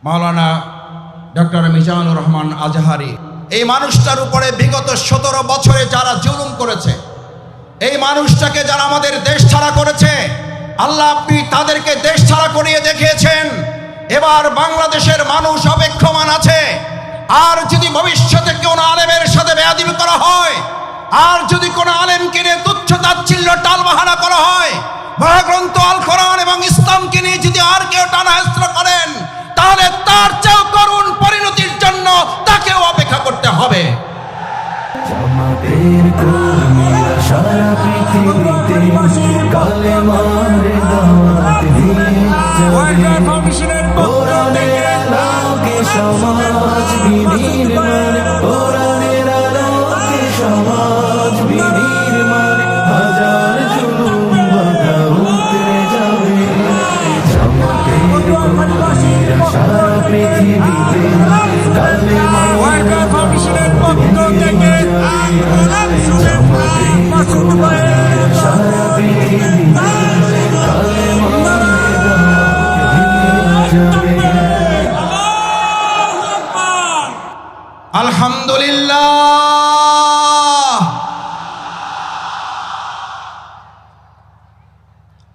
মাওলানা doctor Mizanur Rahman Azhari. এই মানুষটার উপরে বিগত 17 বছরে যারা জুলুম করেছে, এই মানুষটাকে যারা আমাদের দেশ ছাড়া করেছে, আল্লাহ আপনি তাদেরকে দেশ ছাড়া করিয়ে দেখিয়েছেন। এবার বাংলাদেশের মানুষ অপেক্ষমান আছে। আর যদি ভবিষ্যতে কোনো আলেমের সাথে বেয়াদবি করা হয়, আর যদি কোনো আলেমকে নিয়ে তুচ্ছ তাচ্ছিল্য টালবাহানা করা হয়, মহাগ্রন্থ আল কোরআন এবং ইসলামকে নিয়ে যদি আর কেউ টানাহেস্র করেন, তাহলে তার চেয়েও করুণ পরিণতির জন্য তাকেও অপেক্ষা করতে হবে। জামাতের কর্মীরা সারা পৃথিবীতে কালেমার দাওয়াত দিয়ে যাবে। কোরআনের আলোকে সমাজ বিনির্মাণ, কোরআনের আলোকে সমাজ বিনির্মাণ, হাজার জুলুম বাধা উতরে যাবে। জামাতের কর্মীরা সারা পৃথিবীতে কালেমার দাওয়াত দিয়ে আলহামদুলিল্লাহ,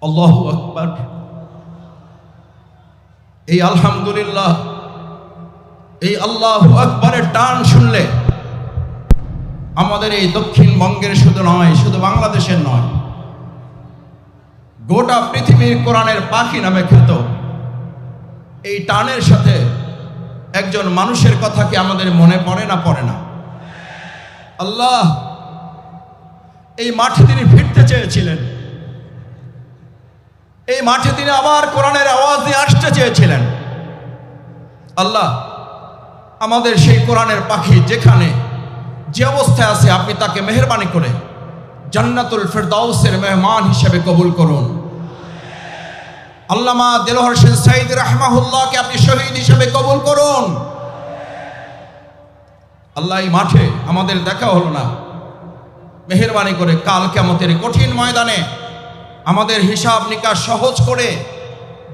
আল্লাহু আকবার। এই আলহামদুলিল্লাহ, এই আল্লাহু আকবারের টান শুনলে আমাদের এই দক্ষিণবঙ্গের শুধু নয়, শুধু বাংলাদেশের নয়, গোটা পৃথিবীর কোরআনের পাখি নামে খ্যাত এই টানের সাথে একজন মানুষের কথা কি আমাদের মনে পড়ে না? পড়ে না? আল্লাহ এই মাঠে তিনি ফিরতে চেয়েছিলেন, এই মাঠে তিনি আবার কোরআনের আওয়াজ নিয়ে আসতে চেয়েছিলেন। আল্লাহ আমাদের সেই কোরআনের পাখি যেখানে যে অবস্থায় আছে, আপনি তাকে মেহেরবানি করে জান্নাতুল ফেরদাউসের মেহমান হিসেবে কবুল করুন। আল্লামা দেলোয়ার হোসেন সাঈদী রাহমাহুল্লাহকে আপনি শহীদ হিসেবে কবুল করুন। আল্লাহ এই মাঠে আমাদের দেখা হলো না, মেহেরবানি করে কাল কিয়ামতের কঠিন ময়দানে আমাদের হিসাব নিকাশ সহজ করে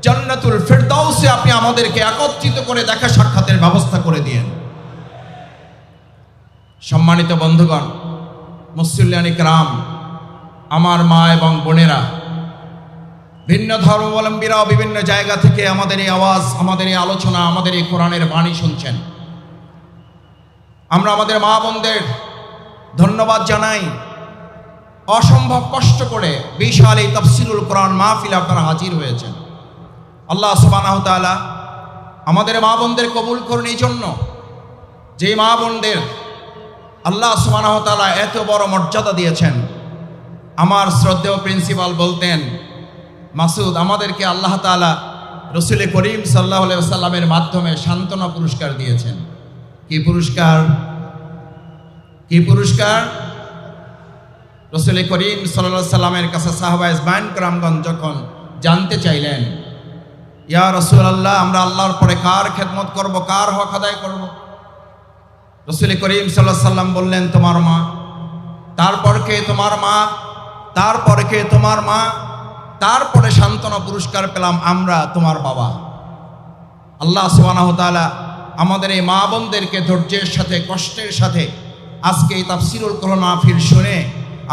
জান্নাতুল ফেরদাউসে আপনি আমাদেরকে একত্রিত করে দেখা সাক্ষাতের ব্যবস্থা করে দিয়েন। সম্মানিত বন্ধুগণ, মুসল্লিয়ানি কিরাম, আমার মা এবং বোনেরা, ভিন্ন ধর্মাবলম্বীরাও বিভিন্ন জায়গা থেকে আমাদের এই আওয়াজ, আমাদের এই আলোচনা, আমাদের এই কোরআনের বাণী শুনছেন। আমরা আমাদের মা বোনদের ধন্যবাদ জানাই। অসম্ভব কষ্ট করে বিশাল এই তাফসীরুল কোরআন মাহফিলে আপনারা হাজির হয়েছেন। আল্লাহ সুবহানাহু ওয়া তাআলা আমাদের মা বোনদের কবুল করুন। এই জন্য যে মা বোনদের আল্লাহ সুবহানাহু ওয়া তাআলা এত বড় মর্যাদা দিয়েছেন। আমার শ্রদ্ধেয় প্রিন্সিপাল বলতেন, মাসুদ, আমাদেরকে আল্লাহ তাআলা রাসূল করিম সাল্লাল্লাহু আলাইহি ওয়াসাল্লামের মাধ্যমে সান্ত্বনা পুরস্কার দিয়েছেন। কি পুরস্কার? কি পুরস্কার? রাসূল করিম সাল্লাল্লাহু আলাইহি ওয়াসাল্লামের কাছে সাহাবায়ে ইজমাইন کرامগণ যখন জানতে চাইলেন, ইয়া রাসূলুল্লাহ, আমরা আল্লাহর পরে কার খেদমত করব, কার হক আদায় করব? রাসূল করিম সাল্লাল্লাহু আলাইহি ওয়াসাল্লাম বললেন, তোমার মা। তারপর কে? তোমার মা। তারপরে কে? তোমার মা। তারপরে সান্ত্বনা পুরস্কার পেলাম আমরা, তোমার বাবা। আল্লাহ সুবহানাহু ওয়া তাআলা আমাদের এই মা বোনদেরকে ধৈর্যের সাথে, কষ্টের সাথে আজকে এই তাফসীরুল কোরআন মাহফিল শুনে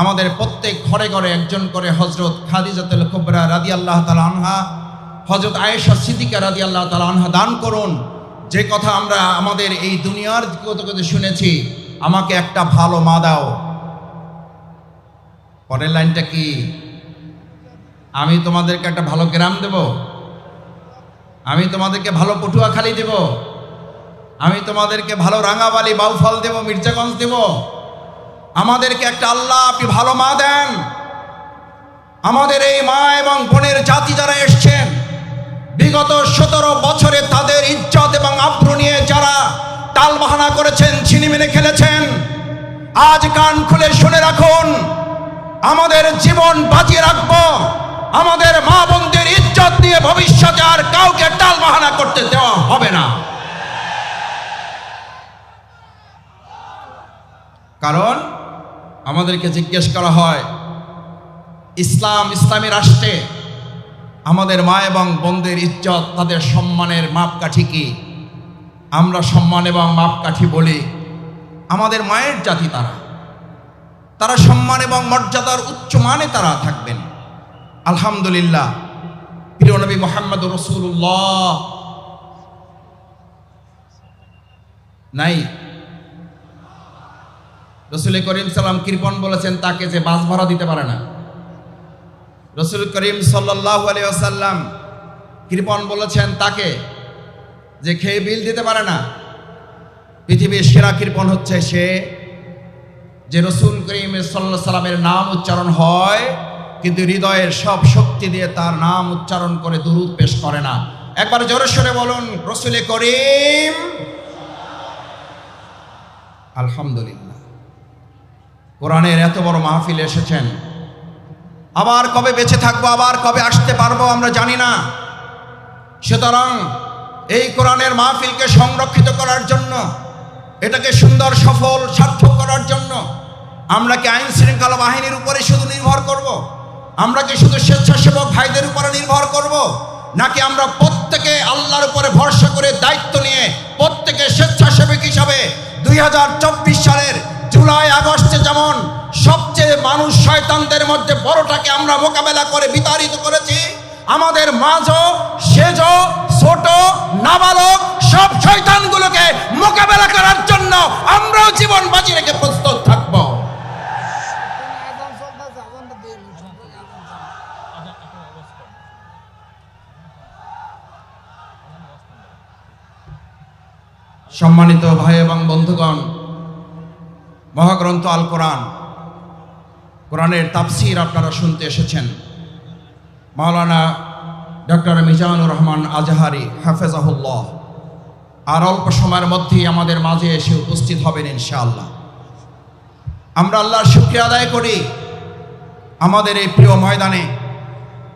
আমাদের প্রত্যেক ঘরে ঘরে একজন করে হযরত খাদিজাতুল কুবরা রাদিয়াল্লাহু তাআলা আনহা, হযরত আয়েশা সিদ্দিকা রাদিয়াল্লাহু তাআলা আনহা দান করুন। যে কথা আমরা আমাদের এই দুনিয়ার কথা শুনেছি, আমাকে একটা ভালো মা দাও। পরের লাইনটা কি? আমি তোমাদেরকে একটা ভালো গ্রাম দেব, আমি তোমাদেরকে ভালো পটুয়াখালী দেব, আমি তোমাদেরকে ভালো রাঙাবালি, বাউফল দেব, মির্জাগঞ্জ দেব। আমাদেরকে একটা আল্লাহ আপনি ভালো মা দেন। আমাদের এই মা এবং বোনের জাতি যারা এসছেন, বিগত 17 বছরে তাদের ইজ্জত এবং আব্রু নিয়ে যারা টালবাহানা করেছেন, ছিনিমিনি খেলেছেন, আজ কান খুলে শুনে রাখুন, আমাদের জীবন বাঁচিয়ে রাখবো। আমাদের মা বোনদের ইজ্জত নিয়ে ভবিষ্যতে আর কাউকে টালবাহানা করতে দেওয়া হবে না। কারণ আমাদেরকে জিজ্ঞেস করা হয়, ইসলামী রাষ্ট্রে আমাদের মা এবং বোনদের ইজ্জত, তাদের সম্মানের মাপকাঠি কি? আমরা সম্মান এবং মাপকাঠি বলি, আমাদের মায়ের জাতি তারা সম্মান এবং মর্যাদার উচ্চ মানে তারা থাকবেন। আলহামদুলিল্লাহ, প্রিয় নবী মুহাম্মদ রাসূলুল্লাহ নাই, রাসূল করিম সাল্লাম কৃপণ বলেছেন তাকে যে বাস ভাড়া দিতে পারে না। রাসূল করিম সাল্লাল্লাহু আলাইহি ওয়াসাল্লাম কৃপণ বলেছেন তাকে যে খেয়ে বিল দিতে পারে না। পৃথিবীর সেরা কৃপণ হচ্ছে সে যে রাসূল করিম সাল্লাল্লাহু আলাইহি সাল্লামের নাম উচ্চারণ হয় কিন্তু হৃদয়ের সব শক্তি দিয়ে তার নাম উচ্চারণ করে দুরূদ পেশ করে না। একবার জোরে সরে বলুন রাসূল করিম। আলহামদুলিল্লাহ, কোরআনের এত বড় মাহফিলে এসেছেন। আবার কবে বেঁচে থাকবো, আবার কবে আসতে পারবো আমরা জানি না। সুতরাং এই কোরআনের মাহফিলকে সংরক্ষিত করার জন্য, এটাকে সুন্দর সফল সার্থক করার জন্য আমরা কি আইন শৃঙ্খলা বাহিনীর উপরে শুধু নির্ভর করব? আমরা কি শুধু স্বেচ্ছাসেবক ভাইদের উপরে নির্ভর করব? নাকি আমরা প্রত্যেকে আল্লাহর উপরে ভরসা করে দায়িত্ব নিয়ে প্রত্যেকে স্বেচ্ছাসেবক হিসাবে 2024 সালের জুলাই আগস্টে যেমন সবচেয়ে মানুষ শয়তানদের মধ্যে বড়টাকে আমরা মোকাবেলা করে বিতাড়িত করেছি, আমাদের মাঝও সেজ ছোট নাবালক সব শয়তানগুলোকে মোকাবেলা করার জন্য আমরাও জীবন বাজি রেখে প্রস্তুত থাকব। সম্মানিত ভাই এবং বন্ধুগণ, মহাগ্রন্থ আল কোরআন, কোরআনের তাফসীর আপনারা শুনতে এসেছেন। মাওলানা ডক্টর মিজানুর রহমান আজহারি হাফেজাহুল্লাহ আর অল্প সময়ের মধ্যেই আমাদের মাঝে এসে উপস্থিত হবেন ইনশাআল্লাহ। আমরা আল্লাহর শুকরিয়া আদায় করি, আমাদের এই প্রিয় ময়দানে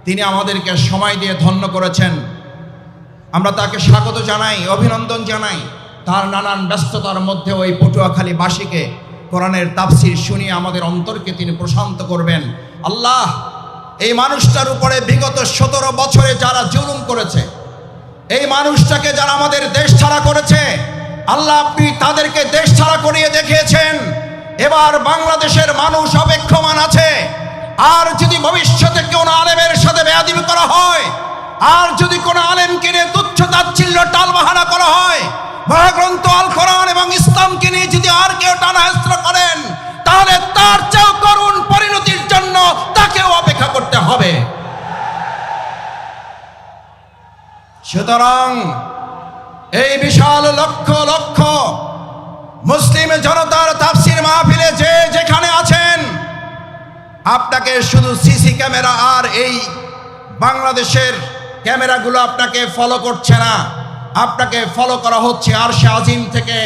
তিনি আমাদেরকে সময় দিয়ে ধন্য করেছেন। আমরা তাকে স্বাগত জানাই, অভিনন্দন জানাই। তার নানান ব্যস্ততার মধ্যে ওই পটুয়াখালীবাসীকে কোরআনের তাফসীর শুনিয়ে আমাদের অন্তরকে তিনি প্রশান্ত করবেন। আল্লাহ, এই মানুষটার উপরে বিগত 17 বছরে যারা জুলুম করেছে, এই মানুষটাকে যারা আমাদের দেশ ছাড়া করেছে, আল্লাহ আপনি তাদেরকে দেশ ছাড়া করিয়ে দেখিয়েছেন। এবার বাংলাদেশের মানুষ অপেক্ষমান আছে। আর যদি ভবিষ্যতে কোনো আলেমের সাথে বেয়াদবি করা হয়, আর যদি কোনো আলেমকে নিয়ে তুচ্ছ তাচ্ছিল্য টালবাহানা করা হয়, মহাগ্রন্থ আল কোরআন এবং ইসলামকে নিয়ে যদি আর কেউ টানাহেস্র করেন, তাহলে তার চেয়েও করুণ পরিণতির জন্য তাকেও অপেক্ষা করতে হবে। সুতরাং এই বিশাল লক্ষ লক্ষ মুসলিম জনতার তাফসীর মাহফিলে যে যেখানে আছেন, আপনাকে শুধু সিসি ক্যামেরা আর এই বাংলাদেশের ক্যামেরাগুলো আপনাকে ফলো করছে না, আপনাকে ফলো করা হচ্ছে আরশে আজিম থেকে।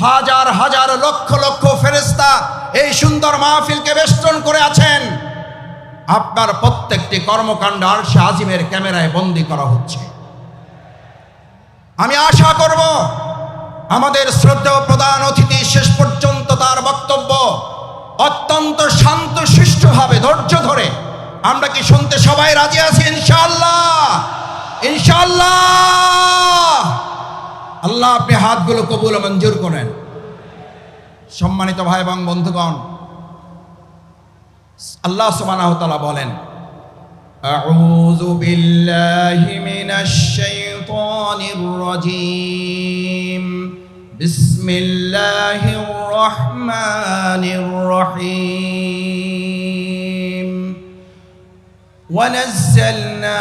হাজার হাজার লক্ষ লক্ষ ফেরেশতা এই সুন্দর মাহফিলকে বেষ্টন করে আছেন। আপনার প্রত্যেকটি কর্মকাণ্ড আরশে আজিমের ক্যামেরায় বন্দী করা হচ্ছে। আমি আশা করব আমাদের শ্রদ্ধেয় প্রধান অতিথি শেষ পর্যন্ত তার বক্তব্য অত্যন্ত শান্ত সুষ্ঠুভাবে ধৈর্য ধরে, আমরা কি শুনতে সবাই রাজি আছি ইনশাআল্লাহ? ইনশাআল্লাহ। আল্লাহ আপনি হাতগুলো কবুল ও মঞ্জুর করেন। সম্মানিত ভাই এবং বন্ধুগণ, আল্লাহ সুবহানাহু ওয়া তাআলা বলেন, আউযু বিল্লাহি মিনাশ শাইতানির রাজীম, বিসমিল্লাহির রহমানির রহিম, ونزلنا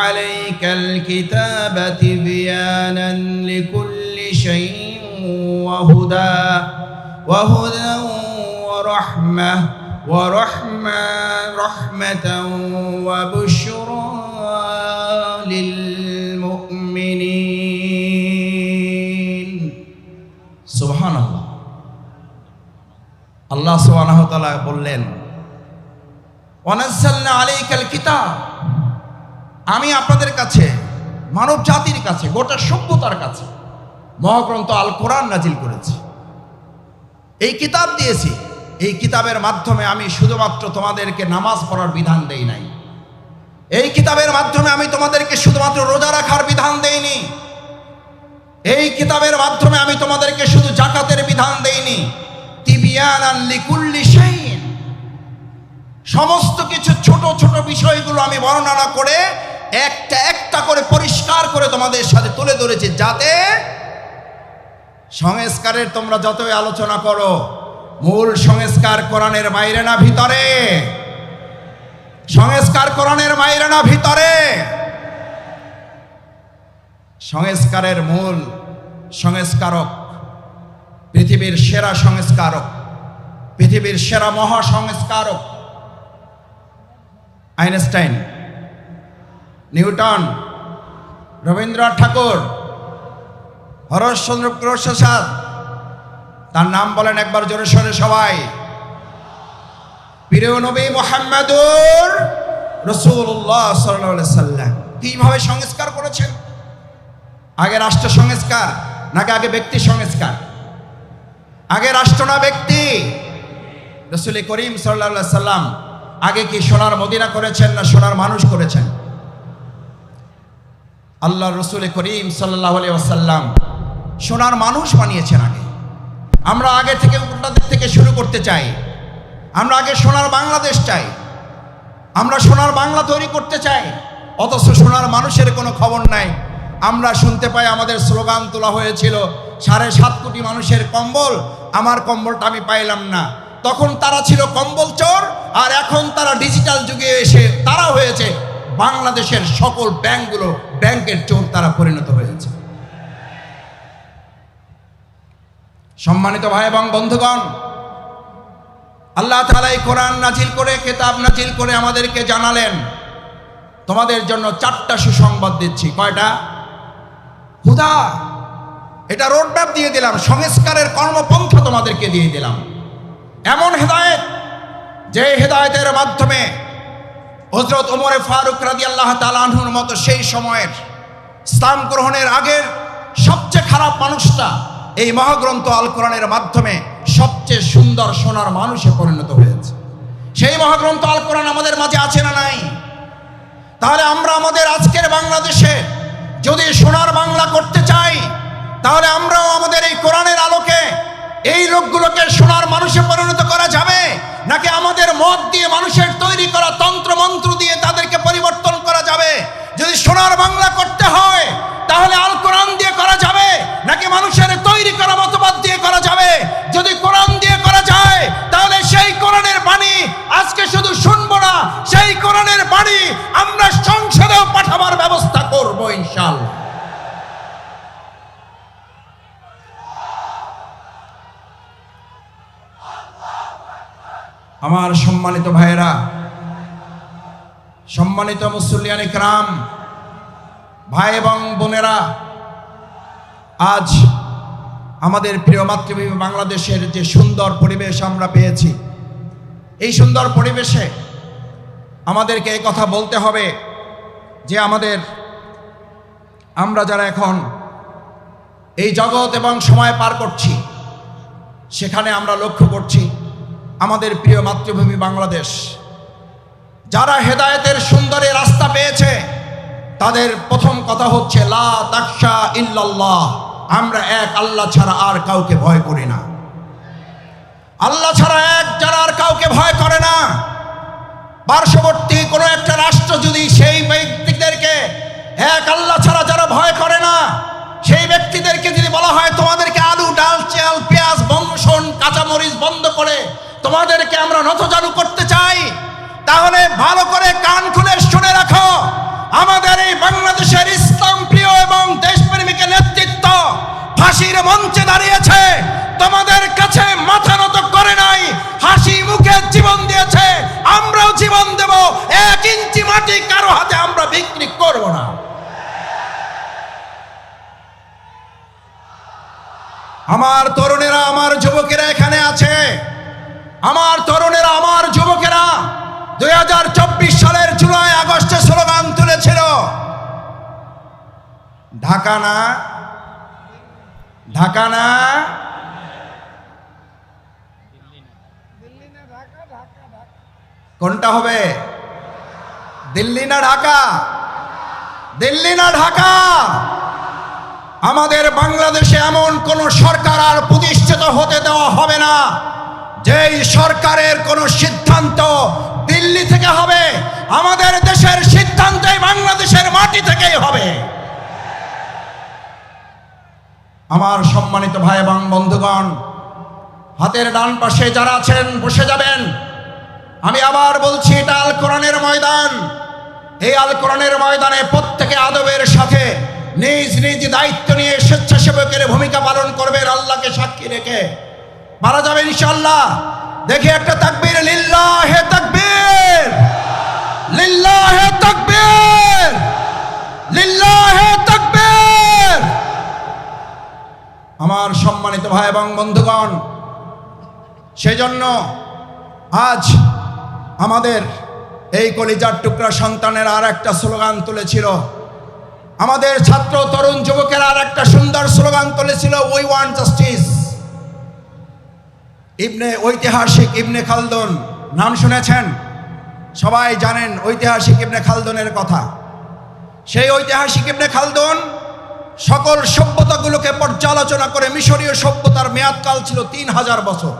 عليك الكتاب تبيانا لكل شيء وهدى ورحمة وبشرى للمؤمنين. سبحان الله. আল্লাহ সুবহানাহু ওয়া তাআলা বললেন, ওয়ানাজ্জালনা আলাইকাল কিতাব, আমি আপনাদের কাছে, মানব জাতির কাছে, গোটা সভ্যতার কাছে মহাগ্রন্থ আল কোরআন নাজিল করেছি, এই কিতাব দিয়েছি। এই কিতাবের মাধ্যমে আমি শুধুমাত্র তোমাদেরকে নামাজ পড়ার বিধান দেই নাই, এই কিতাবের মাধ্যমে আমি তোমাদেরকে শুধুমাত্র রোজা রাখার বিধান দেইনি, এই কিতাবের মাধ্যমে আমি তোমাদেরকে শুধু যাকাতের বিধান দেইনি, তিবিয়ানান লিকুল্লি শাইইন, সমস্ত কিছু ছোট ছোট বিষয়গুলো আমি বর্ণনা করে একটা একটা করে পরিষ্কার করে তোমাদের সাথে তুলে ধরেছি, যাতে সংস্কারের তোমরা যতই আলোচনা করো, মূল সংস্কার কোরআনের বাইরে না ভিতরে, সংস্কার কোরআনের বাইরে না ভিতরে। সংস্কারের মূল সংস্কারক, পৃথিবীর সেরা সংস্কারক, পৃথিবীর সেরা মহা সংস্কারক আইনস্টাইন, নিউটন, রবীন্দ্রনাথ ঠাকুর, হরশ্চন্দ্র প্রসাদ, তার নাম বলেন একবার জোরে সোরে সবাই। প্রিয় নবী মুহাম্মদুর রাসূলুল্লাহ সাল্লাল্লাহু আলাইহি সাল্লাম কিভাবে সংস্কার করেছেন? আগে রাষ্ট্র সংস্কার নাকি আগে ব্যক্তি সংস্কার? আগে রাষ্ট্র না ব্যক্তি? রাসূল করিম সাল্লাল্লাহু আলাইহি সাল্লাম আগে কি সোনার মদিনা করেছেন না সোনার মানুষ করেছেন? আল্লাহ রাসূল করিম সাল্লাল্লাহু আলাইহি ওয়াসাল্লাম সোনার মানুষ বানিয়েছেন আগে। আমরা আগে থেকে উল্টা দিক থেকে শুরু করতে চাই, আমরা আগে সোনার বাংলাদেশ চাই, আমরা সোনার বাংলা তৈরি করতে চাই, অথচ সোনার মানুষের কোনো খবর নাই। আমরা শুনতে পাই আমাদের স্লোগান তোলা হয়েছিল 7.5 কোটি মানুষের কম্বল, আমার কম্বলটা আমি পাইলাম না। তখন তারা ছিল কম্বল চোর, আর এখন তারা ডিজিটাল যুগে এসে তারা হয়েছে বাংলাদেশের সকল ব্যাংকগুলো ব্যাংকের চোর তারা পরিণত হয়েছে। সম্মানিত ভাই এবং বন্ধুগণ, আল্লাহ তাআলা এই কোরআন নাজিল করে, কিতাব নাজিল করে আমাদেরকে জানালেন, তোমাদের জন্য 4টা সুসংবাদ দিচ্ছি। কয়টা? হুদা, এটা রোডম্যাপ দিয়ে দিলাম, সংস্কারের কর্মপন্থা তোমাদেরকে দিয়ে দিলাম। এমন হেদায়েত, যে হেদায়েতের মাধ্যমে হযরত ওমর ফারুক রাদিয়াল্লাহু তাআলা আনহুর মতো সেই সময়ের ইসলাম গ্রহণের আগের সবচেয়ে খারাপ মানুষটা এই মহাগ্রন্থ আল কোরআনের মাধ্যমে সবচেয়ে সুন্দর সোনার মানুষে পরিণত হয়েছে। সেই মহাগ্রন্থ আল কোরআন আমাদের মাঝে আছে না নাই? তাহলে আমরা আমাদের আজকের বাংলাদেশে যদি সোনার বাংলা করতে চাই, তাহলে আমরাও আমাদের এই কোরআনের আলোকে এই লোকগুলোকে সোনার মানুষে পরিণত করা যাবে, নাকি আমাদের মত দিয়ে মানুষের তৈরি করা তন্ত্র মন্ত্র দিয়ে তাদেরকে পরিবর্তন করা যাবে? যদি সোনার বাংলা করতে হয় তাহলে আল কোরআন দিয়ে করা যাবে, নাকি মানুষের তৈরি করা মতবাদ দিয়ে করা যাবে? যদি কোরআন দিয়ে করা যায় তাহলে সেই কোরআনের বাণী আজকে শুধু শুনবো না, সেই কোরআনের বাণী আমরা সংসদেও পাঠাবার ব্যবস্থা করব ইনশাআল্লাহ। আমার সম্মানিত ভাইয়েরা, সম্মানিত মুসল্লিয়ান ইকরাম, ভাই এবং বোনেরা, আজ আমাদের প্রিয় মাতৃভূমি বাংলাদেশের যে সুন্দর পরিবেশ আমরা পেয়েছি, এই সুন্দর পরিবেশে আমাদেরকে এই কথা বলতে হবে যে আমরা যারা এখন এই জগৎ এবং সময় পার করছি, সেখানে আমরা লক্ষ্য করছি আমাদের প্রিয় মাতৃভূমি বাংলাদেশ যারা হেদায়েতের সুন্দর রাস্তা পেয়েছে, তাদের প্রথম কথা হচ্ছে লা তাখশা ইল্লাল্লাহ, আমরা এক আল্লাহ ছাড়া আর কাউকে ভয় করি না। আল্লাহ ছাড়া এক যারা আর কাউকে ভয় করে না। পার্শ্ববর্তী কোনো একটা রাষ্ট্র যদি সেই ব্যক্তিদেরকে এক আল্লাহ ছাড়া যারা ভয় করে না, সেই ব্যক্তিদেরকে যদি বলা হয় তোমাদেরকে আলু, ডাল, চাল, পেঁয়াজ, রসুন, কাঁচামরিচ বন্ধ করে তোমাদেরকে আমরা নতজানু করতে চাই, তাহলে ভালো করে কান খুলে শুনে রাখো, আমাদের এই বাংলাদেশের ইসলাম প্রিয় এবং দেশপ্রেমিকের নেতৃত্ব ফাঁসির মঞ্চে দাঁড়িয়েছে, তোমাদের কাছে মাথা নত করে নাই, হাসি মুখে জীবন দিয়েছে, আমরাও জীবন দেব। 1 ইঞ্চি মাটি কারো হাতে আমরা বিক্রি করব না। আমার তরুণেরা, আমার যুবকেরা এখানে আছে, আমার তরুণেরা, আমার যুবকেরা 2024 সালের জুলাই আগস্টে স্লোগান তুলেছিল, ঢাকা না, ঢাকা না, কোনটা হবে? দিল্লি না ঢাকা? দিল্লি না ঢাকা? আমাদের বাংলাদেশে এমন কোন সরকার আর প্রতিষ্ঠিত হতে দেওয়া হবে না যেই সরকারের কোন সিদ্ধান্ত দিল্লি থেকে হবে। আমাদের দেশের সিদ্ধান্তই বাংলাদেশের মাটি থেকেই হবে। আমার সম্মানিত ভাই এবং বন্ধুগণ, হাতের ডান পাশে যারা আছেন বসে যাবেন। আমি আবার বলছি, এটা আল কোরআনের ময়দান। এই আল কোরআনের ময়দানে প্রত্যেকে আদবের সাথে নিজ নিজ দায়িত্ব নিয়ে স্বেচ্ছাসেবকের ভূমিকা পালন করবেন, আল্লাহকে সাক্ষী রেখে। মারা যাবে ইনশাআল্লাহ। দেখি একটা তাকবীর, লিল্লাহে তাকবীর, লিল্লাহে তাকবীর, লিল্লাহে তাকবীর। আমার সম্মানিত ভাই এবং বন্ধুগণ, সেজন্য আজ আমাদের এই কলিজার টুকরা সন্তানের আর একটা স্লোগান তুলেছিল, আমাদের ছাত্র তরুণ যুবকের আর একটা সুন্দর স্লোগান তুলেছিল, উই ওয়ান্ট জাস্টিস। ঐতিহাসিক ইবনে খালদুন নাম শুনেছেন? সবাই জানেন ঐতিহাসিক ইবনে খালদুনের কথা। সেই ঐতিহাসিক ইবনে খালদুন সকল সভ্যতাগুলোকে পর্যালোচনা করে, মিশরীয় সভ্যতার মেয়াদকাল ছিল 3000 বছর।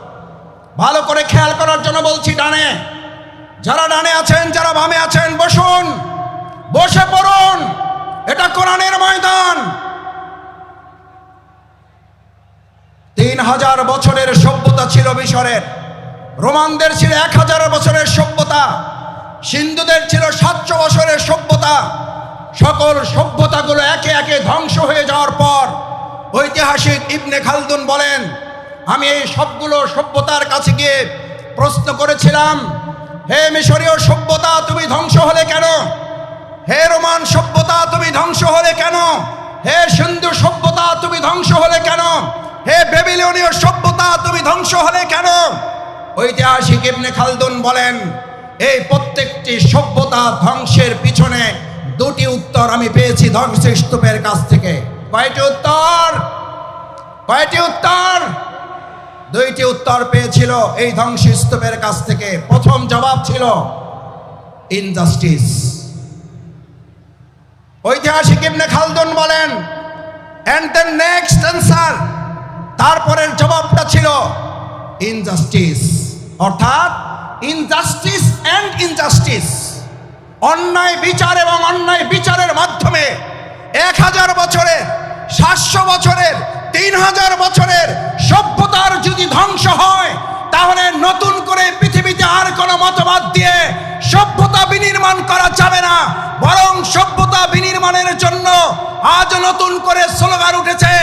ভালো করে খেয়াল করার জন্য বলছি, ডানে যারা ডানে আছেন, যারা বামে আছেন, বসুন, বসে পড়ুন। এটা কোরআনের ময়দান। 3000 বছরের সভ্যতা ছিল মিশরের। রোমানদের ছিল 1000 বছরের সভ্যতা। সিন্ধুদের ছিল 700 বছরের সভ্যতা। সকল সভ্যতাগুলো একে একে ধ্বংস হয়ে যাওয়ার পর ঐতিহাসিক ইবনে খালদুন বলেন, আমি এই সবগুলো সভ্যতার কাছে গিয়ে প্রশ্ন করেছিলাম, হে মিশরীয় সভ্যতা তুমি ধ্বংস হলে কেন? হে রোমান সভ্যতা তুমি ধ্বংস হলে কেন? হে সিন্ধু সভ্যতা তুমি ধ্বংস হলে কেন? হে বেবিলনীয় সভ্যতা তুমি ধ্বংস হলে কেন? ঐতিহাসিক ইবনে খালদুন বলেন, এই প্রত্যেকটি সভ্যতা ধ্বংসের পিছনে দুটি উত্তর আমি পেয়েছি ধ্বংসস্তূপের কাছ থেকে। কয়টি উত্তর? কয়টি উত্তর? দুইটি উত্তর পেয়েছিল এই ধ্বংসস্তূপের কাছ থেকে। প্রথম জবাব ছিল ইনজাস্টিস। ঐতিহাসিক ইবনে খালদুন বলেন, এন্ড দ্য নেক্সট অ্যান্সার, তারপরের জবাবটা ছিল ইনজাস্টিস, অর্থাৎ ইনজাস্টিস এন্ড ইনজাস্টিস। অন্যায় বিচার এবং অন্যায় বিচারের মাধ্যমে 1000 বছরের, 700 বছরের, 3000 বছরের সভ্যতার যদি ধ্বংস হয়, তাহলে নতুন করে পৃথিবীতে আর কোনো মতবাদ দিয়ে সভ্যতা বিনির্মাণ করা যাবে না। বরং সভ্যতা বিনির্মাণের জন্য আজ নতুন করে স্লোগান উঠেছে,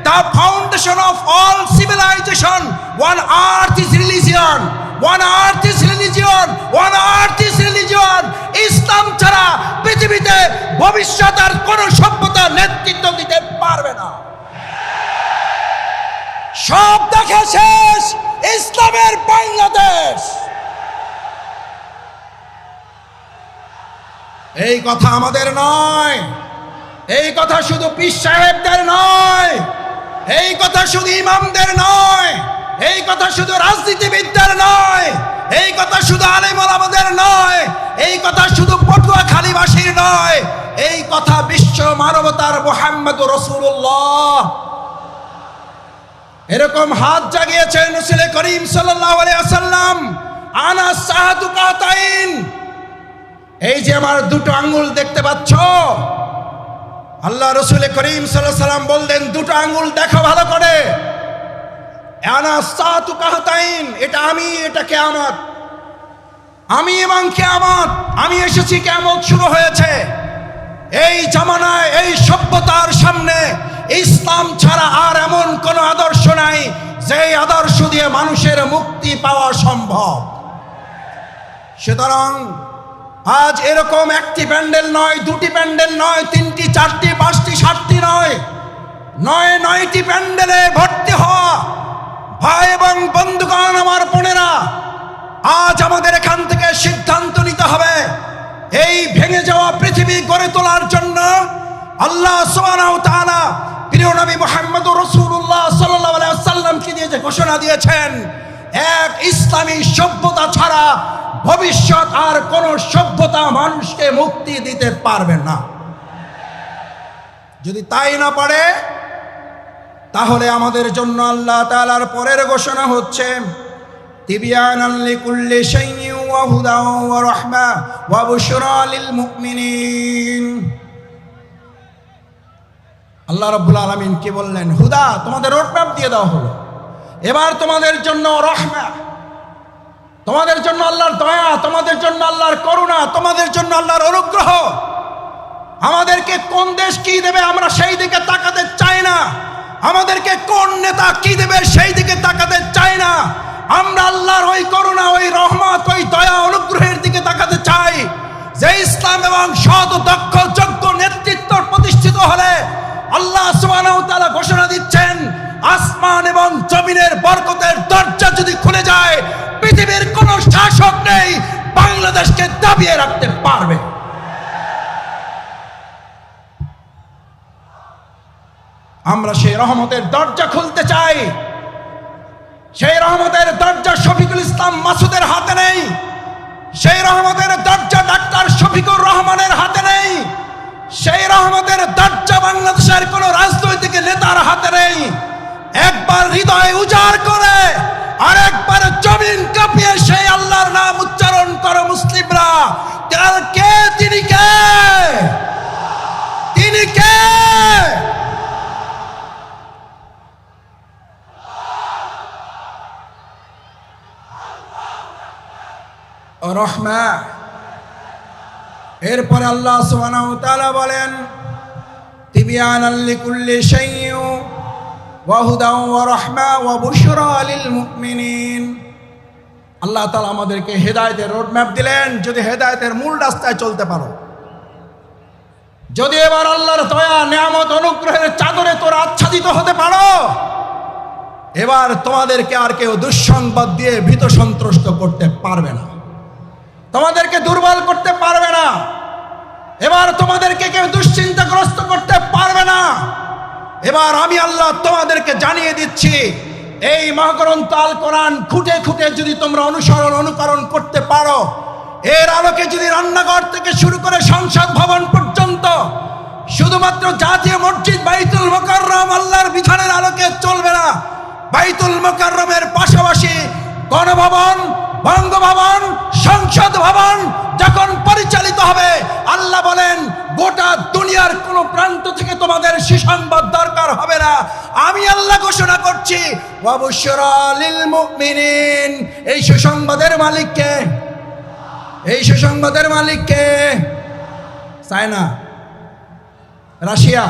the foundation of all civilisation, one earth is religion, one earth is religion, one earth is religion. ইসলাম ছাড়া পৃথিবীতে ভবিষ্যৎ আর কোন সভ্যতা নেতৃত্ব দিতে পারবে না। সব দেখা শেষ, ইসলামের বাংলাদেশ। এই কথা আমাদের নয়, এই কথা শুধু পীর সাহেবদের নয়, এই কথা শুধু ইমামদের নয়, এই কথা শুধু রাজনীতিবিদদের নয়, এই কথা শুধু আলেম ওলামাদের নয়, এই কথা শুধু পটুয়াখালীবাসীর নয়, এই কথা বিশ্ব মানবতার মুহাম্মদুর রাসূলুল্লাহ। এরকম হাত জাগিয়েছেন রাসূল করিম সাল্লাল্লাহু আলাইহি ওয়াসাল্লাম, আনা সাহাদু কাতাইন। এই যে আমার দুটো আঙ্গুল দেখতে পাচ্ছ, আল্লাহ রাসূল করিম সাল্লাল্লাহু আলাইহি ওয়াসাল্লাম বললেন, দুটো আঙ্গুল দেখো ভালো করে। আনা সাহাদু কাতাইন, এটা আমি, এটা কিয়ামত। আমি এবং কিয়ামত, আমি এসেছি, কিয়ামত শুরু হয়েছে। এই জামানায়, এই সভ্যতার সামনে ইসলাম ছাড়া আর এমন কোন আদর্শ নাই যে আদর্শ দিয়ে মানুষের মুক্তি পাওয়া সম্ভব। সুতরাং আজ এরকম একটি প্যান্ডেল নয়, দুটি প্যান্ডেল নয়, 3টি, 4টি, 5টি, 7টি নয়, 9টি প্যান্ডেলে ভর্তি হওয়া ভাই এবং বন্ধুগণ, আমার বোনেরা, আজ আমাদের এখান থেকে সিদ্ধান্ত নিতে হবে এই ভেঙে যাওয়া পৃথিবী গড়ে তোলার জন্য। আল্লাহ সুবহানাহু ওয়া তাআলা প্রিয় নবী মুহাম্মদুর রাসূলুল্লাহ সাল্লাল্লাহু আলাইহি ওয়াসাল্লামকে দিয়ে যে ঘোষণা দিয়েছেন, এক ইসলামী সভ্যতা ছাড়া ভবিষ্যৎ আর কোন সভ্যতা মানুষকে মুক্তি দিতে পারবে না। যদি তাই না পারে, তাহলে আমাদের জন্য আল্লাহ তাআলার পরের ঘোষণা হচ্ছে তিবিয়ানান লিকুল্লি শাইইন ওয়া হুদাও ওয়া রাহমা ওয়া বুশরা লিল মুমিনিন। আল্লাহ রাব্বুল আলামিন কি বললেন? হুদা, তোমাদের রোডম্যাপ দিয়ে দেওয়া হলো। এবার তোমাদের জন্য রহমা, তোমাদের জন্য আল্লাহর দয়া, তোমাদের জন্য আল্লাহর করুণা, তোমাদের জন্য আল্লাহর অনুগ্রহ। আমাদেরকে কোন দেশ কি দেবে আমরা সেই দিকে তাকাতে চাই না, আমাদেরকে কোন নেতা কি দেবে সেই দিকে তাকাতে চাই না। আমরা আল্লাহর ওই করুণা, ওই রহমত, ওই দয়া, অনুগ্রহের দিকে তাকাতে চাই, যে ইসলাম এবং সৎ, দক্ষ, যোগ্য নেতৃত্ব প্রতিষ্ঠিত হলে আল্লাহ সুবহানাহু ওয়া তাআলা ঘোষণা দিচ্ছেন, আসমান এবং জমিনের বরকতের দরজা যদি খুলে যায়, পৃথিবীর কোন শাসক নেই বাংলাদেশকে দাবিয়ে রাখতে পারবে। আমরা সেই রহমতের দরজা খুলতে চাই। সেই রহমতের দরজা শফিকুল ইসলাম মাসুদের হাতে নেই, সেই রহমতের দরজা ডাক্তার শফিকুর রহমানের হাতে নেই, সেই রহমতের দরজা বাংলাদেশের কোন রাজনৈতিক নেতার হাতে নেই। একবার হৃদয় উজাড় করে আর একবার জমিন কাঁপিয়ে সেই আল্লাহর নাম উচ্চারণ করো মুসলিমরা, কে? তিনি কে? তিনি কে? রহমা। এরপরে আল্লাহ সুবহানাহু ওয়া তাআলা বলেন তিবিয়ানান লিকুল্লি শাইইন ওয়া হুদাও ওয়া রাহমা ওয়া বুশরা লিল মুমিনিন। আল্লাহ তাআলা আমাদেরকে হেদায়েতের রোডম্যাপ দিলেন। যদি হেদায়েতের মূল রাস্তায় চলতে পারো, যদি এবার আল্লাহর দয়া, নিয়ামত, অনুগ্রহের চাদরে তোরা আচ্ছাদিত হতে পারো, এবার তোমাদেরকে আর কেউ দুঃসংবাদ দিয়ে ভীত সন্ত্রস্ত করতে পারবে না, তোমাদেরকে দুর্বল করতে পারবে না, এবার তোমাদেরকে কেউ দুশ্চিন্তাগ্রস্ত করতে পারবে না। এবার আমি আল্লাহ তোমাদেরকে জানিয়ে দিচ্ছি, এই মহাগ্রন্থ আল কোরআন খুঁটে খুঁটে যদি তোমরা অনুকরণ করতে পারো, এর আলোকে যদি রান্নাঘর থেকে শুরু করে সংসদ ভবন পর্যন্ত শুধুমাত্র জাতীয় মসজিদ বাইতুল মুকাররম আল্লাহর বিধানের আলোকে চলবে না, বাইতুল মুকাররমের পাশাপাশি গণভবন, বঙ্গভবন, সংসদ ভবন যখন পরিচালিত হবে, আল্লাহ বলেন গোটা দুনিয়ার কোন প্রান্ত থেকে তোমাদের সুসংবাদ দরকার হবে না। আমি আল্লাহ ঘোষণা করছি ওয়া বুশরা লিল মুমিনিন। এই সুসংবাদের মালিক কে? এই সুসংবাদের মালিক কে? China, Russia,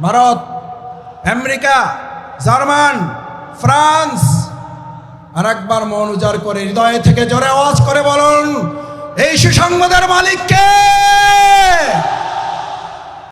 Bharat, America, German, France? আর একবার মন উজাড় করে হৃদয় থেকে জোরে আওয়াজ করে বলুন, এই সুসংবাদের মালিক কে?